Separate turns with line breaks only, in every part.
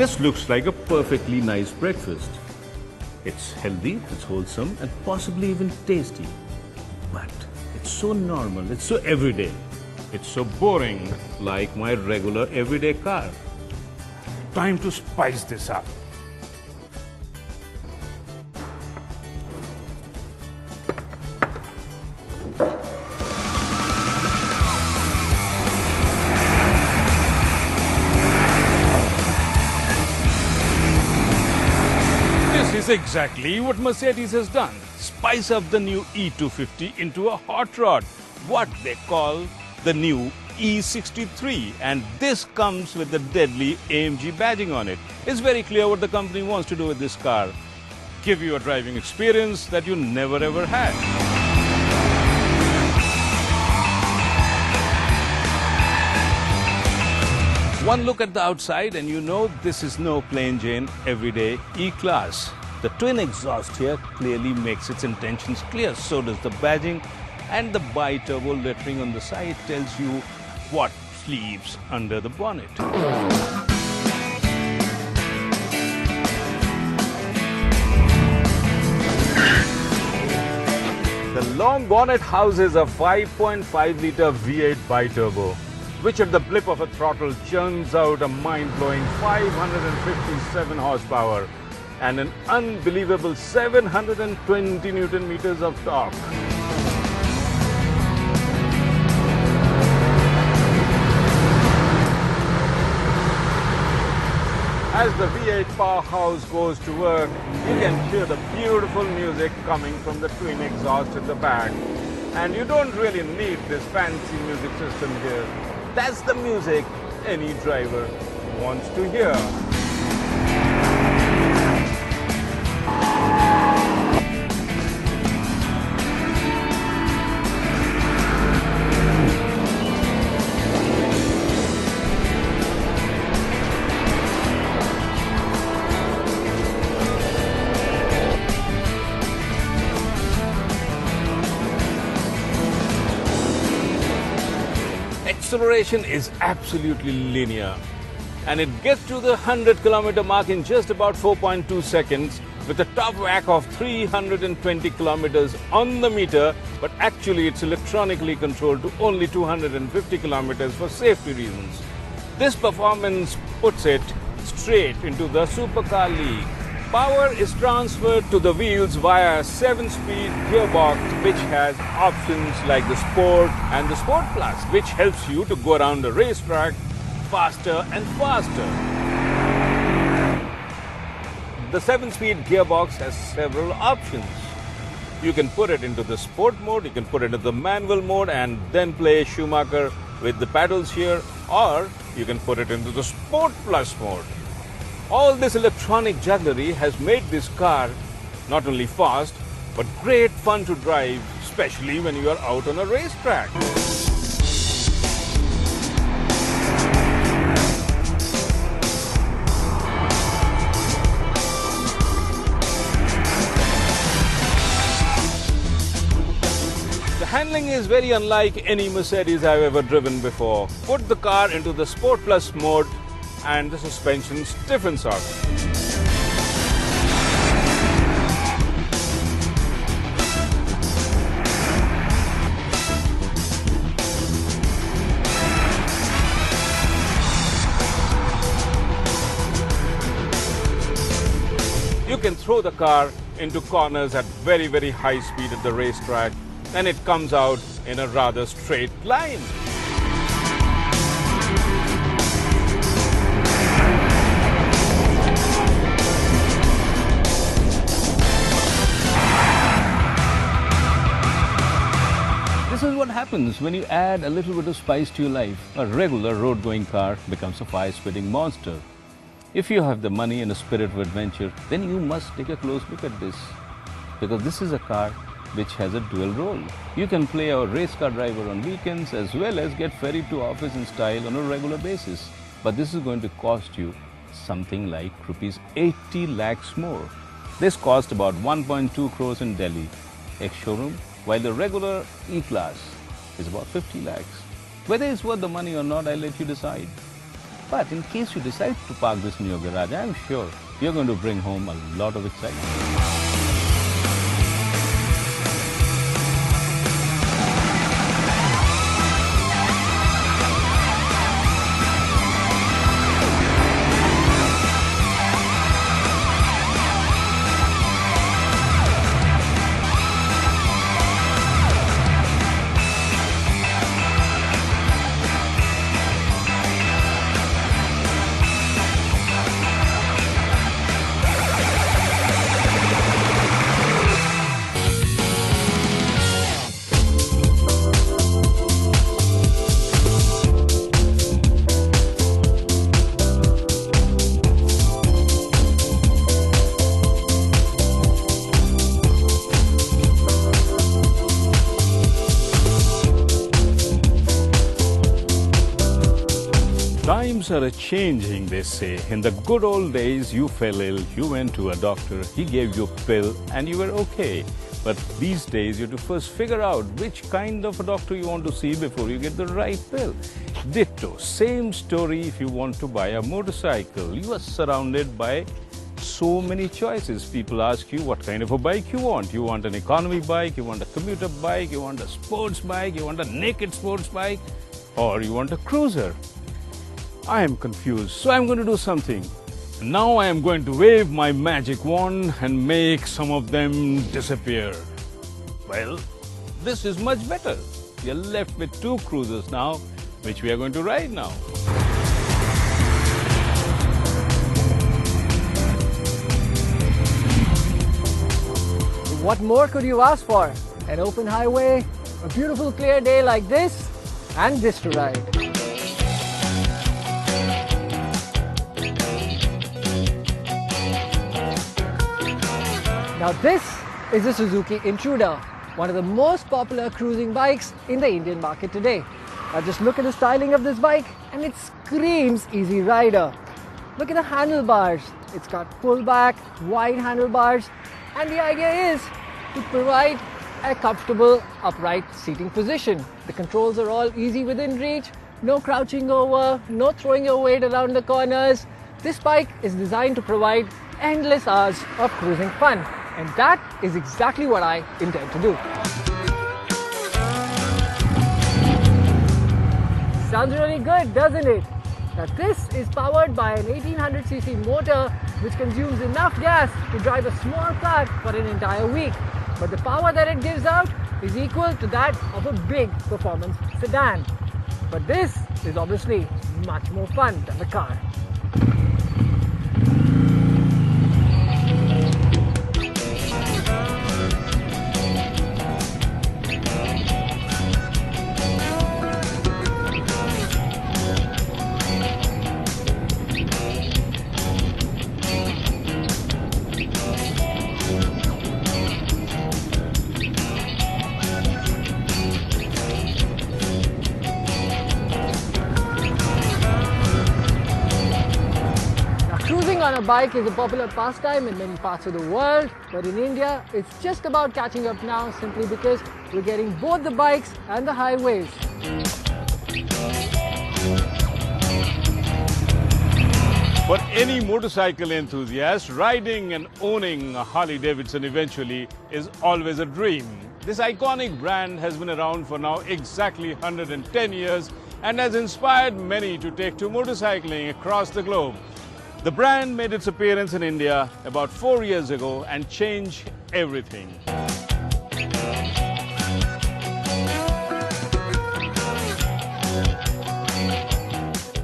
This looks like a perfectly nice breakfast. It's healthy, it's wholesome, and possibly even tasty. But it's so normal, it's so everyday. It's so boring, like my regular everyday car. Time to spice this up. This is exactly what Mercedes has done. Spice up the new E250 into a hot rod, what they call the new E63, and this comes with the deadly AMG badging on it. It's very clear what the company wants to do with this car. Give you a driving experience that you never ever had. One look at the outside and you know this is no plain Jane everyday E-Class. The twin exhaust here clearly makes its intentions clear, so does the badging, and the bi-turbo lettering on the side tells you what sleeps under the bonnet. The long bonnet houses a 5.5-litre V8 bi-turbo, which at the blip of a throttle churns out a mind-blowing 557 horsepower and an unbelievable 720 Newton meters of torque. As the V8 powerhouse goes to work, you can hear the beautiful music coming from the twin exhaust at the back. And you don't really need this fancy music system here. That's the music any driver wants to hear. Acceleration is absolutely linear, and it gets to the 100-kilometer mark in just about 4.2 seconds with a top whack of 320 kilometers on the meter, but actually it's electronically controlled to only 250 kilometers for safety reasons. This performance puts it straight into the supercar league. Power is transferred to the wheels via a 7-speed gearbox, which has options like the Sport and the Sport Plus, which helps you to go around the racetrack faster and faster. The 7-speed gearbox has several options. You can put it into the Sport mode, you can put it into the manual mode and then play Schumacher with the pedals here, or you can put it into the Sport Plus mode. All this electronic jugglery has made this car not only fast, but great fun to drive, especially when you are out on a racetrack. The handling is very unlike any Mercedes I've ever driven before. Put the car into the Sport Plus mode and the suspension stiffens up. You can throw the car into corners at very, very high speed at the racetrack, and it comes out in a rather straight line. This is what happens when you add a little bit of spice to your life. A regular road-going car becomes a fire-spitting monster. If you have the money and a spirit of adventure, then you must take a close look at this. Because this is a car which has a dual role. You can play a race car driver on weekends as well as get ferried to office in style on a regular basis. But this is going to cost you something like rupees 80 lakhs more. This cost about 1.2 crores in Delhi, ex-showroom, while the regular E-Class is about 50 lakhs. Whether it's worth the money or not, I'll let you decide. But in case you decide to park this in your garage, I'm sure you're going to bring home a lot of excitement. Times are changing, they say. In the good old days, you fell ill, you went to a doctor, he gave you a pill and you were okay. But these days, you have to first figure out which kind of a doctor you want to see before you get the right pill. Ditto, same story if you want to buy a motorcycle. You are surrounded by so many choices. People ask you what kind of a bike you want. You want an economy bike, you want a commuter bike, you want a sports bike, you want a naked sports bike, or you want a cruiser. I am confused, so I'm going to do something. Now I am going to wave my magic wand and make some of them disappear. Well, this is much better. We are left with two cruisers now, which we are going to ride now.
What more could you ask for? An open highway, a beautiful clear day like this, and this to ride. Now this is the Suzuki Intruder, one of the most popular cruising bikes in the Indian market today. Now just look at the styling of this bike and it screams easy rider. Look at the handlebars. It's got pullback, wide handlebars, and the idea is to provide a comfortable upright seating position. The controls are all easy within reach, no crouching over, no throwing your weight around the corners. This bike is designed to provide endless hours of cruising fun. And that is exactly what I intend to do. Sounds really good, doesn't it? Now this is powered by an 1800cc motor which consumes enough gas to drive a small car for an entire week. But the power that it gives out is equal to that of a big performance sedan. But this is obviously much more fun than the car. On a bike is a popular pastime in many parts of the world, but in India it's just about catching up now simply because we're getting both the bikes and the highways.
For any motorcycle enthusiast, riding and owning a Harley-Davidson eventually is always a dream. This iconic brand has been around for now exactly 110 years and has inspired many to take to motorcycling across the globe. The brand made its appearance in India about 4 years ago and changed everything.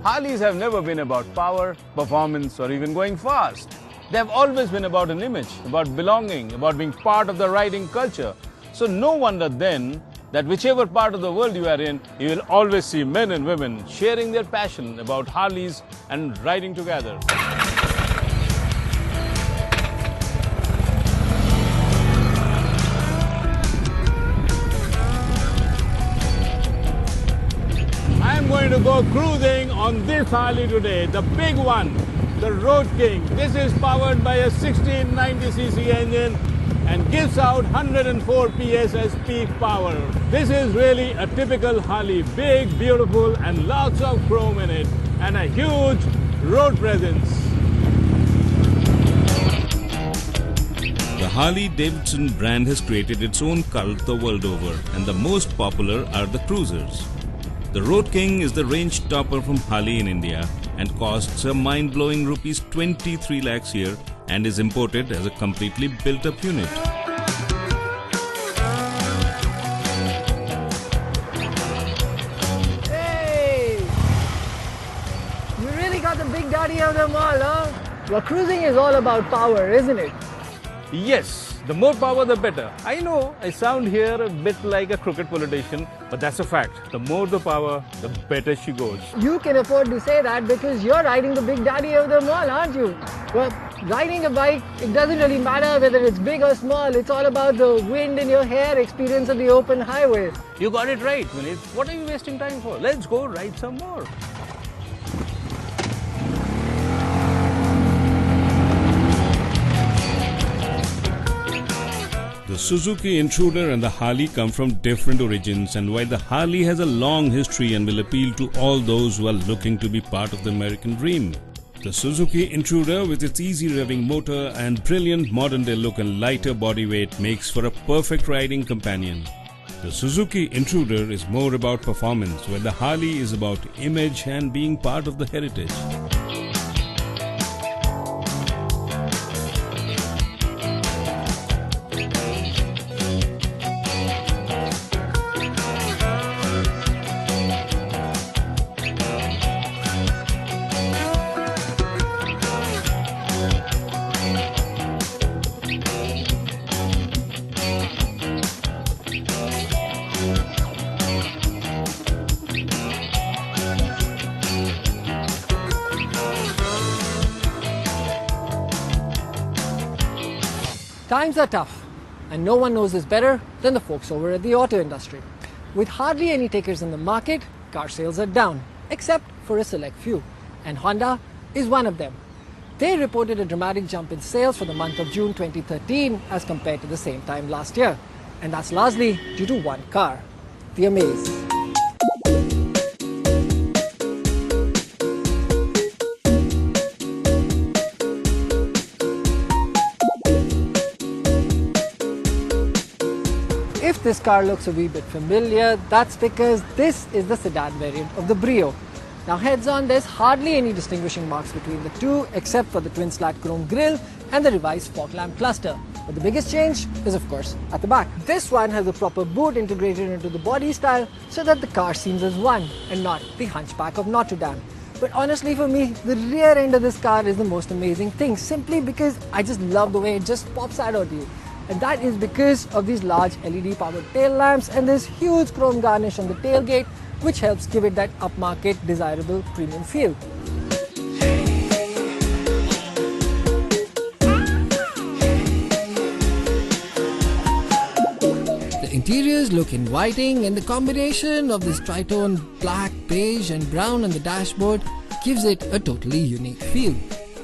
Harleys have never been about power, performance, or even going fast. They have always been about an image, about belonging, about being part of the riding culture. So no wonder then that whichever part of the world you are in, you will always see men and women sharing their passion about Harleys and riding together. I am going to go cruising on this Harley today, the big one, the Road King. This is powered by a 1690cc engine and gives out 104 PS as peak power. This is really a typical Harley, big, beautiful and lots of chrome in it and a huge road presence.
The Harley-Davidson brand has created its own cult the world over, and the most popular are the cruisers. The Road King is the range topper from Harley in India and costs a mind-blowing rupees 23 lakhs here and is imported as a completely built-up unit.
Hey! You really got the big daddy of them all, huh? Well, cruising is all about power, isn't it?
Yes, the more power the better. I know I sound here a bit like a crooked politician, but that's a fact. The more the power, the better she goes.
You can afford to say that because you're riding the big daddy of them all, aren't you? Well, riding a bike, it doesn't really matter whether it's big or small. It's all about the wind in your hair, experience of the open highways.
You got it right, Vinit. What are you wasting time for? Let's go ride some more.
The Suzuki Intruder and the Harley come from different origins, and while the Harley has a long history and will appeal to all those who are looking to be part of the American dream, the Suzuki Intruder with its easy revving motor and brilliant modern day look and lighter body weight makes for a perfect riding companion. The Suzuki Intruder is more about performance, while the Harley is about image and being part of the heritage.
Times are tough, and no one knows this better than the folks over at the auto industry. With hardly any takers in the market, car sales are down, except for a select few, and Honda is one of them. They reported a dramatic jump in sales for the month of June 2013 as compared to the same time last year, and that's largely due to one car, the Amaze. If this car looks a wee bit familiar, that's because this is the sedan variant of the Brio. Now heads on, there's hardly any distinguishing marks between the two except for the twin slat chrome grille and the revised fog lamp cluster. But the biggest change is of course at the back. This one has a proper boot integrated into the body style so that the car seems as one and not the hunchback of Notre Dame. But honestly for me, the rear end of this car is the most amazing thing simply because I just love the way it just pops out at you. And that is because of these large LED powered tail lamps and this huge chrome garnish on the tailgate, which helps give it that upmarket, desirable premium feel. The interiors look inviting, and the combination of this tritone black, beige and brown on the dashboard gives it a totally unique feel.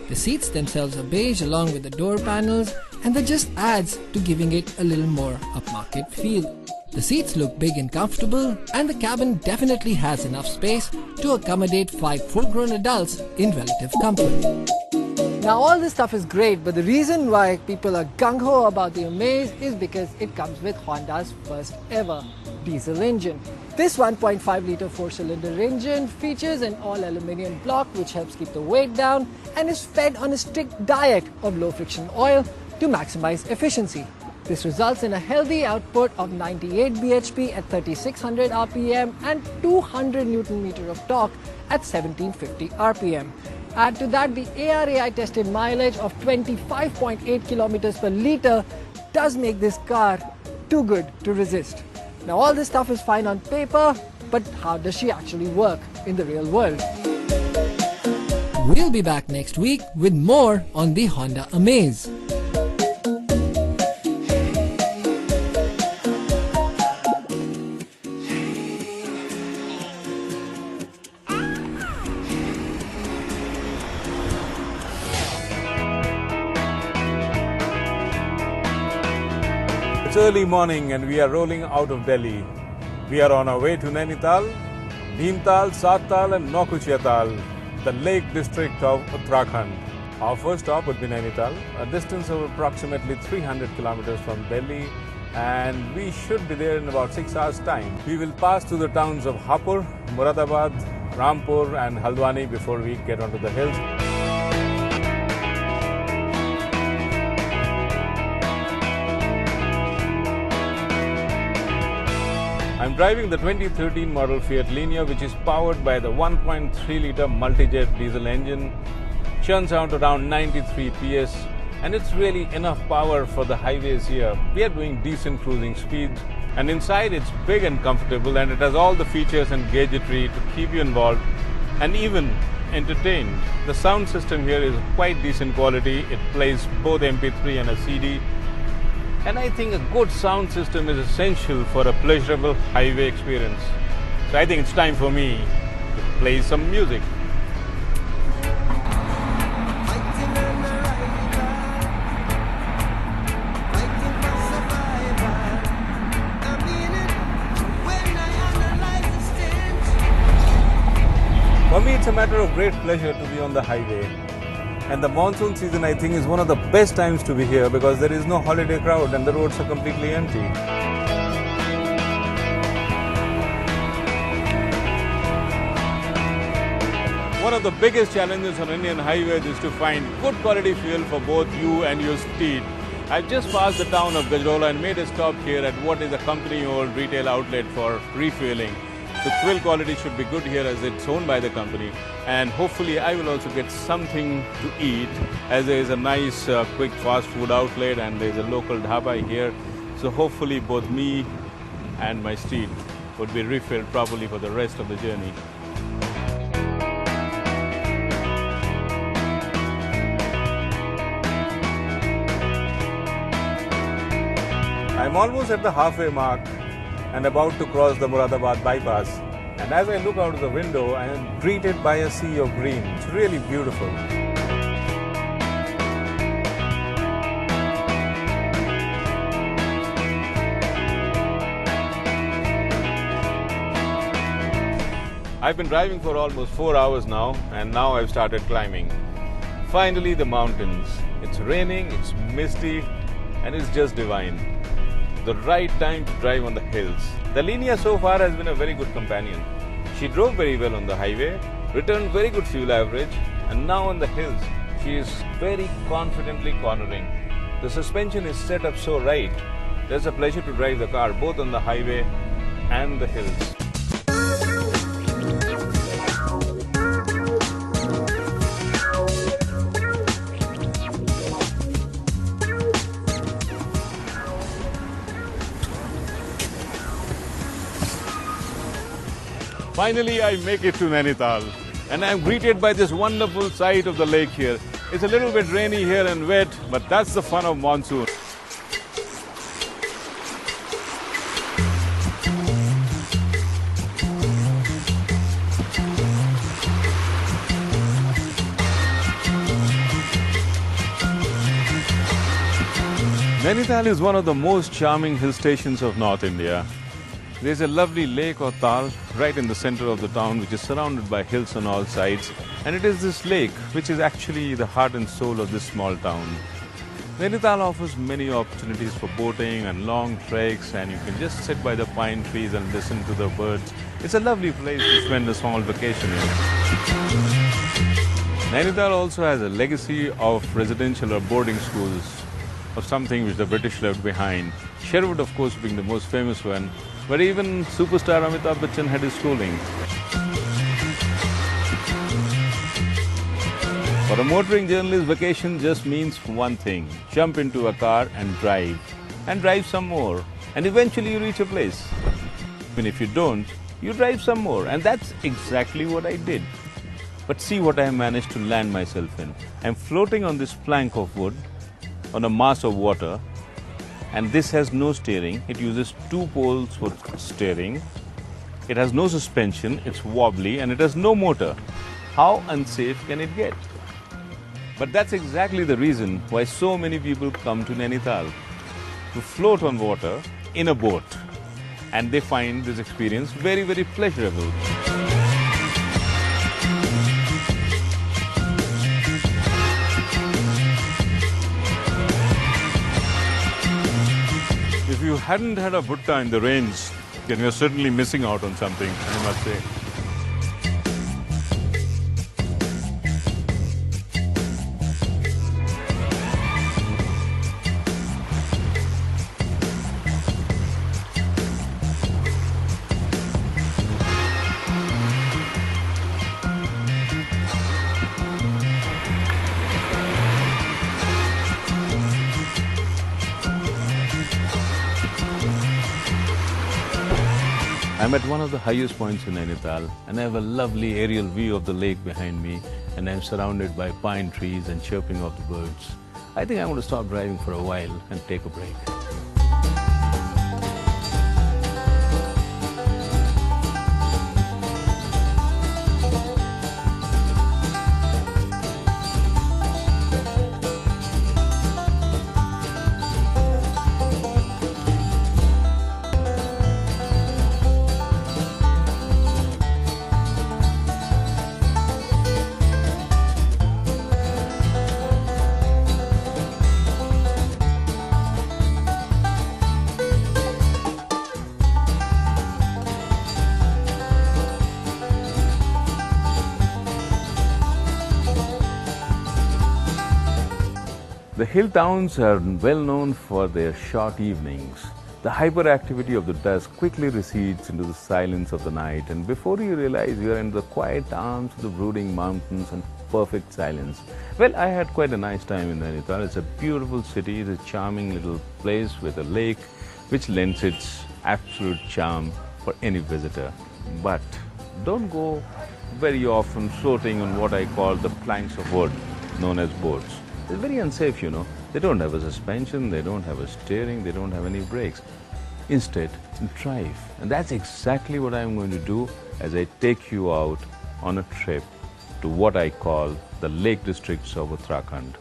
The seats themselves are beige along with the door panels, and that just adds to giving it a little more upmarket feel. The seats look big and comfortable, and the cabin definitely has enough space to accommodate 5 full-grown adults in relative comfort. Now all this stuff is great, but the reason why people are gung-ho about the Amaze is because it comes with Honda's first ever diesel engine. This 1.5 litre 4-cylinder engine features an all-aluminium block which helps keep the weight down and is fed on a strict diet of low-friction oil to maximize efficiency. This results in a healthy output of 98 bhp at 3600 rpm and 200 Nm of torque at 1750 rpm. Add to that the ARAI tested mileage of 25.8 km per litre does make this car too good to resist. Now all this stuff is fine on paper, but how does she actually work in the real world? We'll be back next week with more on the Honda Amaze.
early morning and we are rolling out of Delhi. We are on our way to Nainital, Bhimtal, Sattal and Nokuchiatal, the Lake District of Uttarakhand. Our first stop would be Nainital, a distance of approximately 300 kilometers from Delhi, and we should be there in about 6 hours' time. We will pass through the towns of Hapur, Muradabad, Rampur and Haldwani before we get onto the hills. I'm driving the 2013 model Fiat Linea, which is powered by the 1.3-litre multi-jet diesel engine, churns out around 93 PS, and it's really enough power for the highways here. We are doing decent cruising speeds, and inside it's big and comfortable, and it has all the features and gadgetry to keep you involved and even entertained. The sound system here is quite decent quality. It plays both MP3 and a CD. And I think a good sound system is essential for a pleasurable highway experience. So I think it's time for me to play some music. For me, it's a matter of great pleasure to be on the highway. And the monsoon season, I think, is one of the best times to be here because there is no holiday crowd and the roads are completely empty. One of the biggest challenges on Indian highways is to find good quality fuel for both you and your steed. I've just passed the town of Gajrola and made a stop here at what is a company-owned retail outlet for refueling. The fuel quality should be good here as it's owned by the company, and hopefully I will also get something to eat as there is a nice quick fast food outlet and there is a local dhaba here. So hopefully both me and my steed would be refilled properly for the rest of the journey. I'm almost at the halfway mark and about to cross the Muradabad bypass. And as I look out of the window, I am greeted by a sea of green. It's really beautiful. I've been driving for almost 4 hours now, and now I've started climbing. Finally, the mountains. It's raining, it's misty, and it's just divine. The right time to drive on the hills. The Linea so far has been a very good companion. She drove very well on the highway, returned very good fuel average, and now on the hills, she is very confidently cornering. The suspension is set up so right. There's a pleasure to drive the car both on the highway and the hills. Finally, I make it to Nainital, and I am greeted by this wonderful sight of the lake here. It's a little bit rainy here and wet, but that's the fun of monsoon. Nainital is one of the most charming hill stations of North India. There's a lovely lake or tal right in the center of the town, which is surrounded by hills on all sides, and it is this lake which is actually the heart and soul of this small town. Nainital offers many opportunities for boating and long treks, and you can just sit by the pine trees and listen to the birds. It's a lovely place to spend a small vacation in. Nainital also has a legacy of residential or boarding schools, of something which the British left behind. Sherwood, of course, being the most famous one, where even superstar Amitabh Bachchan had his schooling. For a motoring journalist, vacation just means one thing: jump into a car and drive some more, and eventually you reach a place. Even if you don't, you drive some more, and that's exactly what I did. But see what I managed to land myself in. I'm floating on this plank of wood on a mass of water, and this has no steering. It uses 2 poles for steering. It has no suspension, it's wobbly, and it has no motor. How unsafe can it get? But that's exactly the reason why so many people come to Nainital. to float on water in a boat. And they find this experience very, very pleasurable. If you hadn't had a bhutta in the range, then you're certainly missing out on something, I must say. I'm at one of the highest points in Nainital, and I have a lovely aerial view of the lake behind me, and I'm surrounded by pine trees and chirping of the birds. I think I'm going to stop driving for a while and take a break. The hill towns are well known for their short evenings. The hyperactivity of the dusk quickly recedes into the silence of the night, and before you realize you are in the quiet arms of the brooding mountains and perfect silence. Well, I had quite a nice time in Nainital. It's a beautiful city, it's a charming little place with a lake which lends its absolute charm for any visitor. But don't go very often floating on what I call the planks of wood, known as boats. It's very unsafe, you know. They don't have a suspension, they don't have a steering, they don't have any brakes. Instead, drive. And that's exactly what I'm going to do as I take you out on a trip to what I call the Lake Districts of Uttarakhand.